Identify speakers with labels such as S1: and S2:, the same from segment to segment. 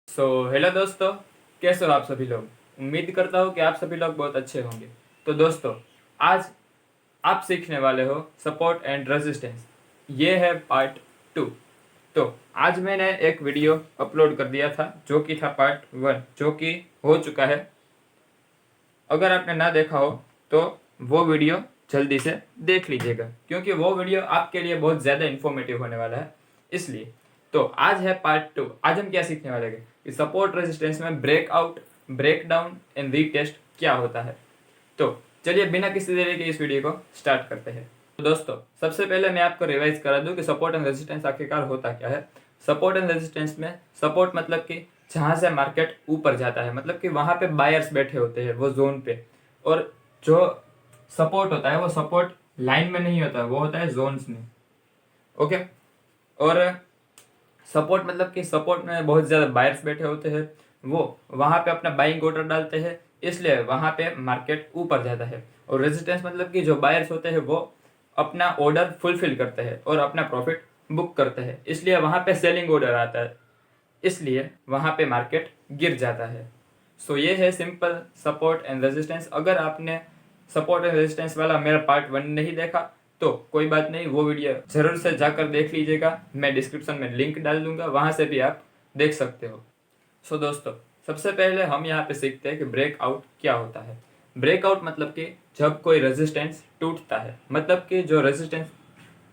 S1: Hello दोस्तों, कैसे हो आप सभी लोग। उम्मीद करता हूँ कि आप सभी लोग बहुत अच्छे होंगे। तो दोस्तों, आज आप सीखने वाले हो सपोर्ट एंड रेजिस्टेंस। ये है पार्ट 2। तो आज मैंने एक वीडियो अपलोड कर दिया था जो कि था पार्ट 1, जो कि हो चुका है। अगर आपने ना देखा हो तो वो वीडियो जल्दी से देख लीजिएगा, क्योंकि वो वीडियो आपके लिए बहुत ज़्यादा इन्फॉर्मेटिव होने वाला है। इसलिए तो आज है पार्ट 2। आज हम क्या सीखने वाले हैं कि सपोर्ट रेजिस्टेंस में breakout, break down and retest क्या होता है। तो चलिए बिना किसी देरी के इस वीडियो को स्टार्ट करते हैं। तो दोस्तों, सबसे पहले मैं आपको रिवाइज करा दूं कि सपोर्ट एंड रेजिस्टेंस आखिरकार होता क्या है। सपोर्ट एंड रेजिस्टेंस में सपोर्ट मतलब कि जहां से मार्केट ऊपर जाता है, मतलब कि वहां पे बायर्स बैठे होते हैं वो जोन पे। और जो सपोर्ट होता है वो सपोर्ट लाइन में नहीं होता है, वो होता है जोन्स में। ओके। और सपोर्ट मतलब कि सपोर्ट में बहुत ज़्यादा बायर्स बैठे होते हैं, वो वहाँ पे अपना बाइंग ऑर्डर डालते हैं, इसलिए वहाँ पे मार्केट ऊपर जाता है। और रेजिस्टेंस मतलब कि जो बायर्स होते हैं वो अपना ऑर्डर फुलफिल करते हैं और अपना प्रॉफिट बुक करते हैं, इसलिए वहाँ पे सेलिंग ऑर्डर आता है, इसलिए वहाँ पे मार्केट गिर जाता है। ये है सिंपल सपोर्ट एंड रेजिस्टेंस। अगर आपने सपोर्ट एंड रेजिस्टेंस वाला मेरा पार्ट 1 नहीं देखा तो कोई बात नहीं, वो वीडियो जरूर से जाकर देख लीजिएगा। मैं डिस्क्रिप्शन में लिंक डाल दूंगा, वहाँ से भी आप देख सकते हो। दोस्तों, सबसे पहले हम यहाँ पे सीखते हैं कि ब्रेकआउट क्या होता है। ब्रेकआउट मतलब कि जब कोई रेजिस्टेंस टूटता है, मतलब कि जो रेजिस्टेंस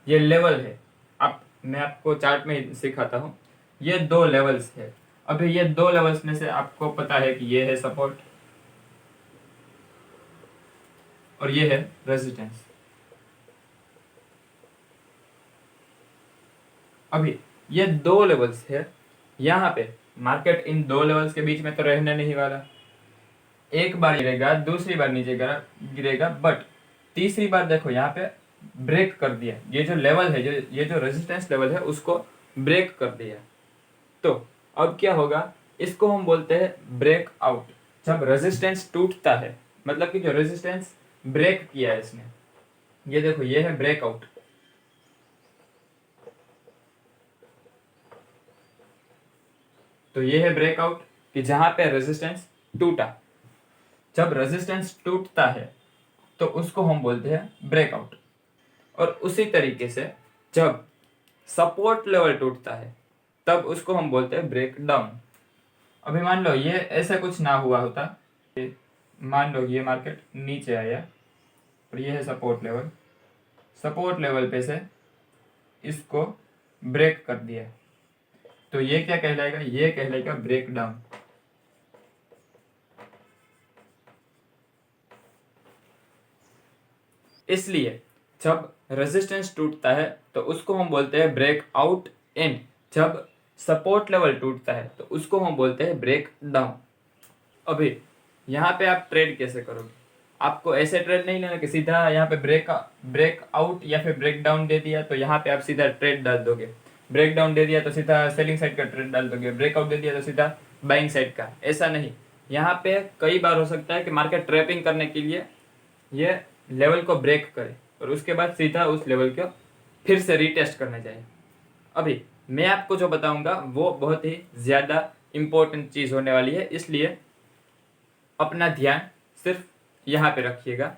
S1: ये लेवल है। मैं आपको चार्ट में सिखाता हूँ। ये 2 लेवल्स है। अभी ये 2 लेवल्स में से आपको पता है कि ये है सपोर्ट और ये है रेजिस्टेंस। अभी ये 2 लेवल्स है। यहाँ पे मार्केट इन 2 लेवल्स के बीच में तो रहने नहीं वाला। एक बार गिरेगा, दूसरी बार नीचे गिरेगा, बट तीसरी बार देखो यहाँ पे ब्रेक कर दिया। ये जो लेवल है, ये जो रेजिस्टेंस लेवल है, उसको ब्रेक कर दिया। तो अब क्या होगा, इसको हम बोलते हैं ब्रेक आउट। जब रेजिस्टेंस टूटता है, मतलब कि जो रेजिस्टेंस ब्रेक किया है इसने, ये देखो ये है ब्रेकआउट। तो ये है ब्रेकआउट कि जहां पे रेजिस्टेंस टूटा। जब रेजिस्टेंस टूटता है तो उसको हम बोलते हैं ब्रेकआउट। और उसी तरीके से जब सपोर्ट लेवल टूटता है तब उसको हम बोलते हैं ब्रेक डाउन। अभी मान लो ये ऐसा कुछ ना हुआ होता, मान लो ये मार्केट नीचे आया और ये है सपोर्ट लेवल। सपोर्ट लेवल पे से इसको ब्रेक कर दिया, तो ये क्या कहलाएगा, ये कहलाएगा ब्रेक डाउन। इसलिए जब रेजिस्टेंस टूटता है तो उसको हम बोलते हैं ब्रेक आउट। एंड जब सपोर्ट लेवल टूटता है तो उसको हम बोलते हैं ब्रेक डाउन। अभी यहाँ पे आप ट्रेड कैसे करोगे। आपको ऐसे ट्रेड नहीं लेना कि सीधा यहाँ पे ब्रेक आउट या फिर ब्रेक डाउन दे दिया तो यहाँ पे आप सीधा ट्रेड डाल दोगे। ब्रेक डाउन दे दिया तो सीधा सेलिंग साइड का ट्रेड डाल दोगे, ब्रेकआउट दे दिया तो सीधा बाइंग साइड का। ऐसा नहीं। यहाँ पे कई बार हो सकता है कि मार्केट ट्रैपिंग करने के लिए ये लेवल को ब्रेक करे और उसके बाद सीधा उस लेवल को फिर से रीटेस्ट करने जाए। अभी मैं आपको जो बताऊंगा वो बहुत ही ज़्यादा इम्पोर्टेंट चीज़ होने वाली है, इसलिए अपना ध्यान सिर्फ यहाँ पे रखिएगा।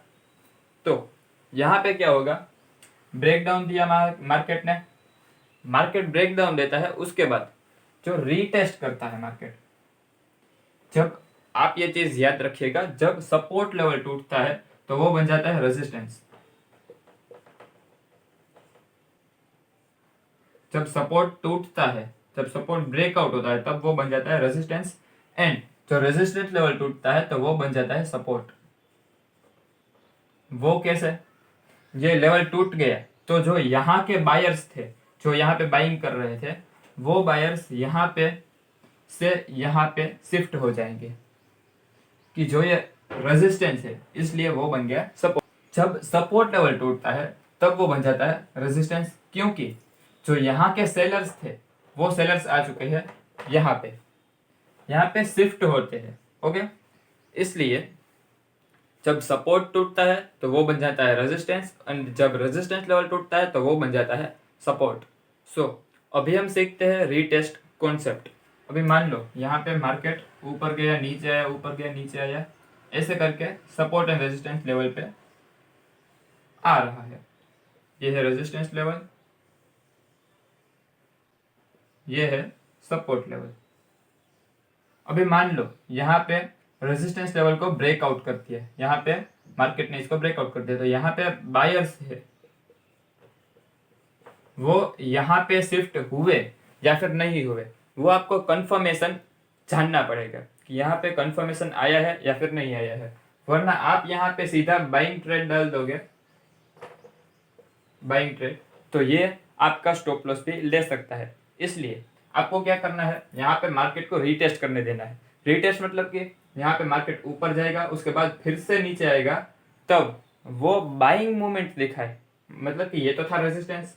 S1: तो यहाँ पे क्या होगा, ब्रेक डाउन दिया मार्केट ने, मार्केट ब्रेक डाउन देता है, उसके बाद जो रीटेस्ट करता है मार्केट, जब आप ये चीज़ याद रखिएगा, जब सपोर्ट लेवल टूटता है तो वो बन जाता है रेजिस्टेंस। जब सपोर्ट टूटता है, जब सपोर्ट ब्रेकआउट होता है तब वो बन जाता है रेजिस्टेंस। एंड जो रेजिस्टेंस लेवल टूटता है तो वो बन जाता है सपोर्ट। वो कैसे, ये लेवल टूट गया तो जो यहाँ के बायर्स थे, जो यहाँ पे बाइंग कर रहे थे, वो बायर्स यहाँ पे से यहाँ पे शिफ्ट हो जाएंगे कि जो ये रेजिस्टेंस है, इसलिए वो बन गया सपोर्ट। जब सपोर्ट लेवल टूटता है तब वो बन जाता है रेजिस्टेंस, क्योंकि जो यहाँ के सेलर्स थे वो सेलर्स आ चुके हैं यहाँ पे शिफ्ट होते हैं। ओके। इसलिए जब सपोर्ट टूटता है तो वो बन जाता है रेजिस्टेंस, एंड जब रेजिस्टेंस लेवल टूटता है तो वो बन जाता है सपोर्ट। अभी हम सीखते हैं रीटेस्ट कॉन्सेप्ट। अभी मान लो यहाँ पे मार्केट ऊपर गया नीचे आया, ऊपर गया नीचे आया, ऐसे करके सपोर्ट एंड रेजिस्टेंस लेवल पे आ रहा है। ये है रेजिस्टेंस लेवल, ये है सपोर्ट लेवल। अभी मान लो यहाँ पे रेजिस्टेंस लेवल को ब्रेकआउट कर दिया, यहाँ पे मार्केट ने इसको ब्रेकआउट कर दिया, तो यहाँ पे बायर्स है वो यहाँ पे शिफ्ट हुए या फिर नहीं हुए, वो आपको कंफर्मेशन जानना पड़ेगा कि यहाँ पे कंफर्मेशन आया है या फिर नहीं आया है, वरना आप यहाँ पे सीधा बाइंग ट्रेड डाल दोगे, बाइंग ट्रेड, तो ये आपका स्टॉप लॉस भी ले सकता है। इसलिए आपको क्या करना है, यहाँ पे मार्केट को रीटेस्ट करने देना है। रीटेस्ट मतलब कि यहाँ पे मार्केट ऊपर जाएगा, उसके बाद फिर से नीचे आएगा, तब वो बाइंग मूवमेंट दिखाए, मतलब कि ये तो था रेजिस्टेंस,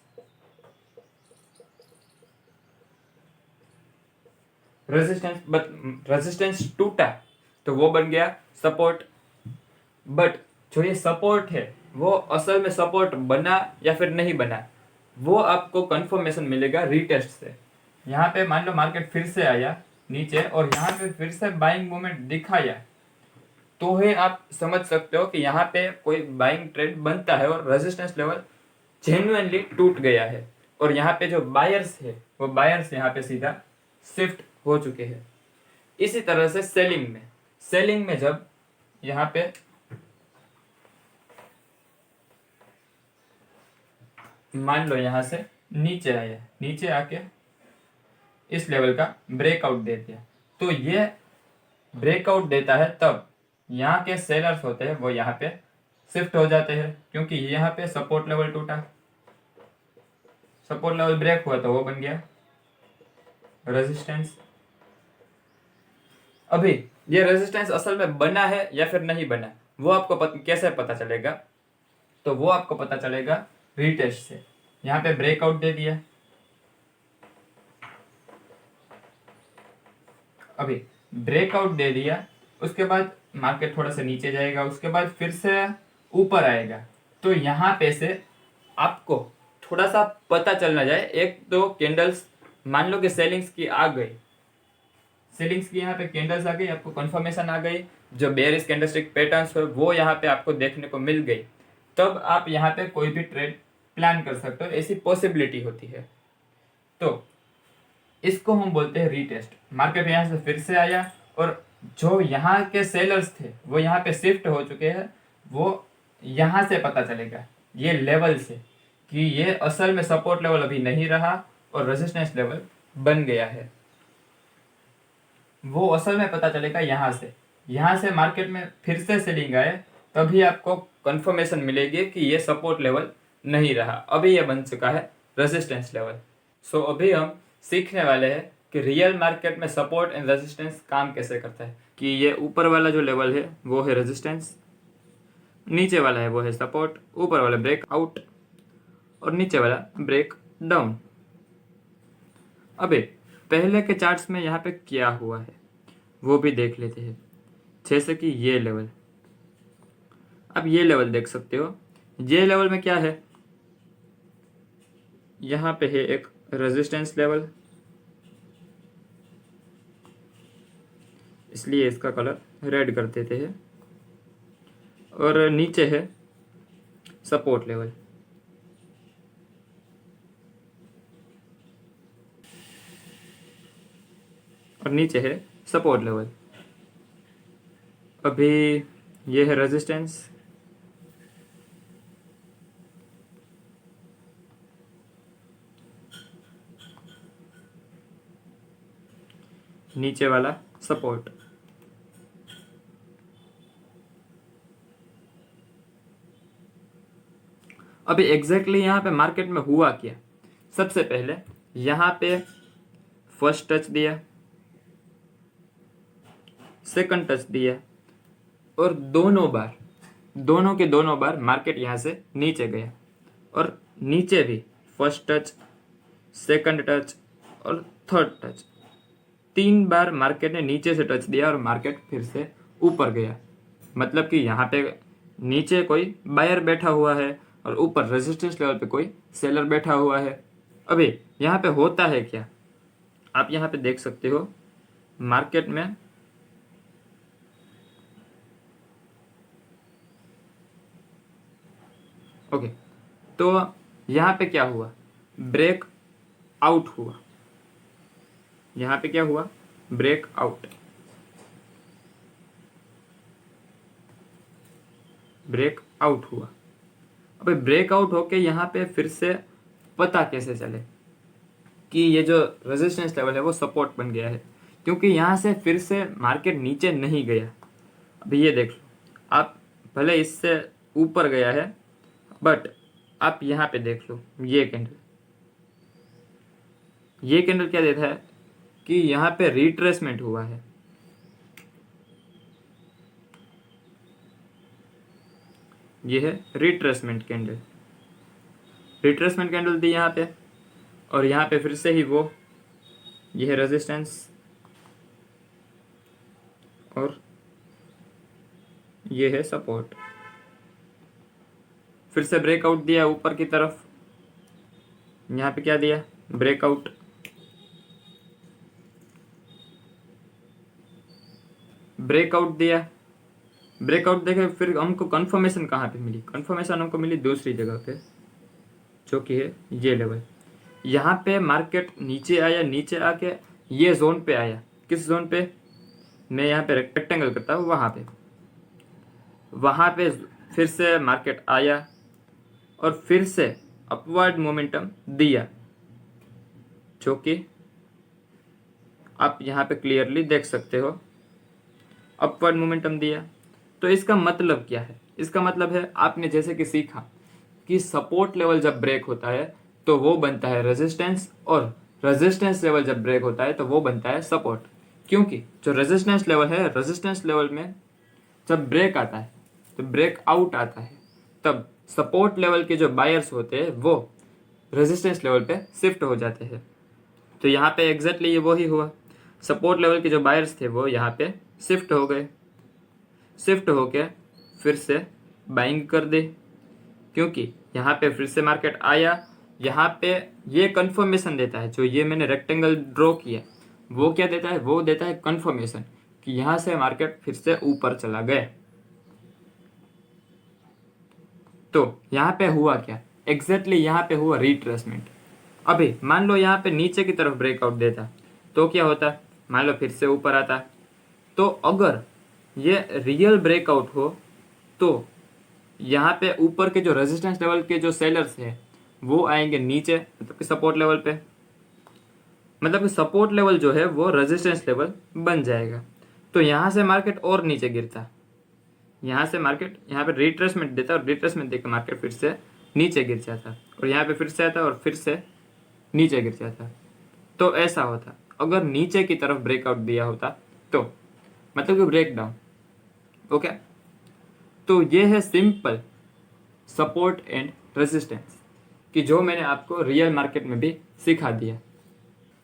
S1: रेजिस्टेंस टूटा तो वो बन गया सपोर्ट। बट जो ये सपोर्ट है वो असल में सपोर्ट बना या फिर नहीं बना, वो आपको कंफर्मेशन मिलेगा रीटेस्ट से। यहाँ पे मान लो मार्केट फिर से आया नीचे और यहाँ पे फिर से बाइंग मूवमेंट दिखाया, तो है आप समझ सकते हो कि यहाँ पे कोई बाइंग ट्रेड बनता है और रेजिस्टेंस लेवल जेन्युइनली टूट गया है, और यहाँ पे जो बायर्स है वो बायर्स यहाँ पे सीधा शिफ्ट हो चुके हैं। इसी तरह से सेलिंग में जब यहाँ पे मान लो यहाँ से नीचे आया, नीचे आके इस लेवल का ब्रेकआउट दे दिया, तो ये ब्रेकआउट देता है तब यहाँ के सेलर्स होते हैं वो यहाँ पे शिफ्ट हो जाते हैं, क्योंकि यहाँ पे सपोर्ट लेवल टूटा, सपोर्ट लेवल ब्रेक हुआ तो वो बन गया रेजिस्टेंस। अभी ये रेजिस्टेंस असल में बना है या फिर नहीं बना, वो आपको कैसे पता चलेगा, तो वो आपको पता चलेगा रीटेस्ट से। यहाँ पे ब्रेकआउट दे दिया, अभी ब्रेकआउट दे दिया, उसके बाद मार्केट थोड़ा सा नीचे जाएगा, उसके बाद फिर से ऊपर आएगा, तो यहाँ पे से आपको थोड़ा सा पता चलना जाए, एक दो कैंडल्स मान लो कि सेलिंग्स की आ गई, सेलिंग्स की यहाँ पे कैंडल्स आ गई, आपको कंफर्मेशन आ गई, जो बेयरिश कैंडलस्टिक पैटर्न्स है वो यहाँ पे आपको देखने को मिल गई, तब आप यहाँ पे कोई भी ट्रेड प्लान कर सकते हो, ऐसी पॉसिबिलिटी होती है। तो इसको हम बोलते हैं रीटेस्ट। मार्केट यहाँ से फिर से आया और जो यहाँ के सेलर्स थे वो यहाँ पे शिफ्ट हो चुके हैं, वो यहाँ से पता चलेगा ये लेवल से कि ये असल में सपोर्ट लेवल अभी नहीं रहा और रेजिस्टेंस लेवल बन गया है, वो असल में पता चलेगा यहाँ से मार्केट में फिर से सेलिंग आए, तभी आपको कंफर्मेशन मिलेगी कि ये सपोर्ट लेवल नहीं रहा, अभी ये बन चुका है रेजिस्टेंस लेवल। सो अभी हम सीखने वाले हैं कि रियल मार्केट में सपोर्ट एंड रेजिस्टेंस काम कैसे करता है, कि ये ऊपर वाला जो लेवल है वो है रेजिस्टेंस, नीचे वाला है वो है सपोर्ट, ऊपर वाला ब्रेक आउट और नीचे वाला ब्रेक डाउन। अभी पहले के चार्ट्स में यहाँ पे क्या हुआ है वो भी देख लेते हैं, जैसे कि ये लेवल, अब ये लेवल देख सकते हो, ये लेवल में क्या है, यहाँ पे है एक रेजिस्टेंस लेवल, इसलिए इसका कलर रेड कर देते हैं, और नीचे है सपोर्ट लेवल, और नीचे है सपोर्ट लेवल। अभी ये है रेजिस्टेंस, नीचे वाला सपोर्ट। अभी एग्जैक्टली यहाँ पे मार्केट में हुआ क्या, सबसे पहले यहाँ पे फर्स्ट टच दिया, सेकंड टच दिया, और दोनों के दोनों बार मार्केट यहाँ से नीचे गया, और नीचे भी फर्स्ट टच, सेकंड टच और थर्ड टच, 3 बार मार्केट ने नीचे से टच दिया और मार्केट फिर से ऊपर गया। मतलब कि यहाँ पे नीचे कोई बायर बैठा हुआ है और ऊपर रेजिस्टेंस लेवल पे कोई सेलर बैठा हुआ है। अभी यहाँ पे होता है क्या, आप यहाँ पे देख सकते हो, मार्केट में ओके, तो यहाँ पे क्या हुआ, ब्रेक आउट हुआ। यहाँ पे क्या हुआ, ब्रेक आउट, ब्रेक आउट हुआ। अबे ब्रेक आउट होके यहाँ पे फिर से पता कैसे चले कि ये जो रेजिस्टेंस लेवल है वो सपोर्ट बन गया है, क्योंकि यहाँ से फिर से मार्केट नीचे नहीं गया। अभी ये देख लो, आप भले इससे ऊपर गया है, बट आप यहाँ पे देख लो, ये कैंडल क्या देता है कि यहाँ पे रिट्रेसमेंट हुआ है। ये है रिट्रेसमेंट कैंडल, रिट्रेसमेंट कैंडल दी यहाँ पे, और यहाँ पे फिर से ही वो, ये है रेजिस्टेंस और ये है सपोर्ट। फिर से ब्रेकआउट दिया ऊपर की तरफ, यहाँ पे क्या दिया, ब्रेकआउट, ब्रेकआउट दिया, ब्रेकआउट देखे, फिर हमको कंफर्मेशन कहाँ पे मिली, कंफर्मेशन हमको मिली दूसरी जगह पे, जो कि है ये लेवल। यहाँ पे मार्केट नीचे आया, नीचे आके ये जोन पे आया। किस जोन पे, मैं यहाँ पे रेक्टेंगल करता हूँ, वहाँ पे फिर से मार्केट आया और फिर से अपवर्ड मोमेंटम दिया, जो कि आप यहाँ पे क्लियरली देख सकते हो, अपवर्ड मोमेंटम दिया। तो इसका मतलब क्या है, इसका मतलब है आपने जैसे कि सीखा कि सपोर्ट लेवल जब ब्रेक होता है तो वो बनता है रेजिस्टेंस, और रेजिस्टेंस लेवल जब ब्रेक होता है तो वो बनता है सपोर्ट। क्योंकि जो रेजिस्टेंस लेवल है, रेजिस्टेंस लेवल में जब ब्रेक आता है तो ब्रेक आउट आता है, तब सपोर्ट लेवल के जो बायर्स होते हैं वो रेजिस्टेंस लेवल पे शिफ्ट हो जाते हैं। तो यहाँ पे एग्जैक्टली ये वही हुआ, सपोर्ट लेवल के जो बायर्स थे वो यहाँ पे शिफ्ट हो गए, शिफ्ट होके फिर से बाइंग कर दे, क्योंकि यहाँ पे फिर से मार्केट आया। यहाँ पे ये कंफर्मेशन देता है, जो ये मैंने रेक्टेंगल ड्रॉ किया वो क्या देता है, वो देता है कंफर्मेशन कि यहाँ से मार्केट फिर से ऊपर चला गया। तो यहाँ पे हुआ क्या, एग्जैक्टली यहाँ पे हुआ रिट्रेसमेंट। अभी मान लो यहाँ पे नीचे की तरफ ब्रेकआउट देता तो क्या होता, मान लो फिर से ऊपर आता। तो अगर ये रियल ब्रेकआउट हो तो यहाँ पे ऊपर के जो रेजिस्टेंस लेवल के जो सेलर्स हैं वो आएंगे नीचे, मतलब कि सपोर्ट लेवल पे, मतलब कि सपोर्ट लेवल जो है वो रेजिस्टेंस लेवल बन जाएगा। तो यहाँ से मार्केट और नीचे गिरता, यहाँ से मार्केट यहाँ पे रिट्रेसमेंट देता और रिट्रेसमेंट देकर मार्केट फिर से नीचे गिर जाता, और यहाँ पे फिर से आता और फिर से नीचे गिर जाता। तो ऐसा होता अगर नीचे की तरफ ब्रेकआउट दिया होता तो, मतलब कि ब्रेक डाउन। ओके, तो ये है सिंपल सपोर्ट एंड रेजिस्टेंस कि जो मैंने आपको रियल मार्केट में भी सिखा दिया।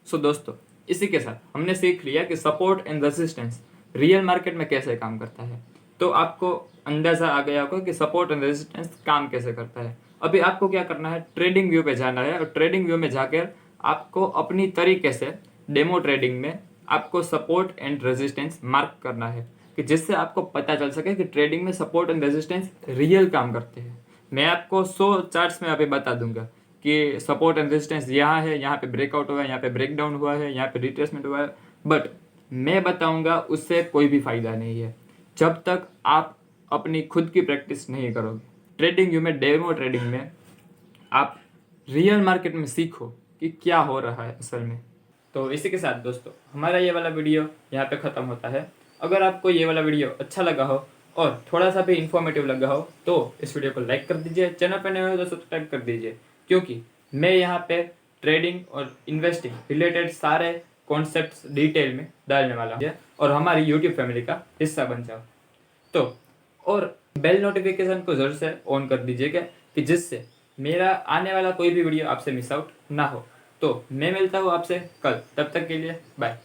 S1: सो दोस्तों, इसी के साथ हमने सीख लिया कि support and resistance real market में कैसे काम करता है। तो आपको अंदाजा आ गया होगा कि सपोर्ट एंड रेजिस्टेंस काम कैसे करता है। अभी आपको क्या करना है, ट्रेडिंग व्यू पे जाना है, और ट्रेडिंग व्यू में जाकर आपको अपनी तरीके से डेमो ट्रेडिंग में आपको सपोर्ट एंड रेजिस्टेंस मार्क करना है, कि जिससे आपको पता चल सके कि ट्रेडिंग में सपोर्ट एंड रेजिस्टेंस रियल काम करते हैं। मैं आपको 100 चार्ट्स में अभी बता दूंगा कि सपोर्ट एंड रेजिस्टेंस यहाँ है, यहाँ पे ब्रेकआउट हुआ है, यहाँ पे ब्रेकडाउन हुआ है, यहाँ पे रिट्रेसमेंट हुआ है, बट मैं बताऊंगा उससे कोई भी फायदा नहीं है जब तक आप अपनी खुद की प्रैक्टिस नहीं करोगे। ट्रेडिंग व्यू में, डेमो ट्रेडिंग में आप रियल मार्केट में सीखो कि क्या हो रहा है असल में। तो इसी के साथ दोस्तों हमारा ये वाला वीडियो यहाँ पे ख़त्म होता है। अगर आपको ये वाला वीडियो अच्छा लगा हो और थोड़ा सा भी इन्फॉर्मेटिव लगा हो तो इस वीडियो को लाइक कर दीजिए, चैनल पर नए हो तो सब्सक्राइब कर दीजिए, क्योंकि मैं यहाँ पे ट्रेडिंग और इन्वेस्टिंग रिलेटेड सारे कॉन्सेप्ट्स डिटेल में डालने वाला हूँ, और हमारी यूट्यूब फैमिली का हिस्सा बन जाओ। तो और बेल नोटिफिकेशन को ज़रूर से ऑन कर दीजिएगा कि जिससे मेरा आने वाला कोई भी वीडियो आपसे मिस आउट ना हो। तो मैं मिलता हूँ आपसे कल, तब तक के लिए बाय।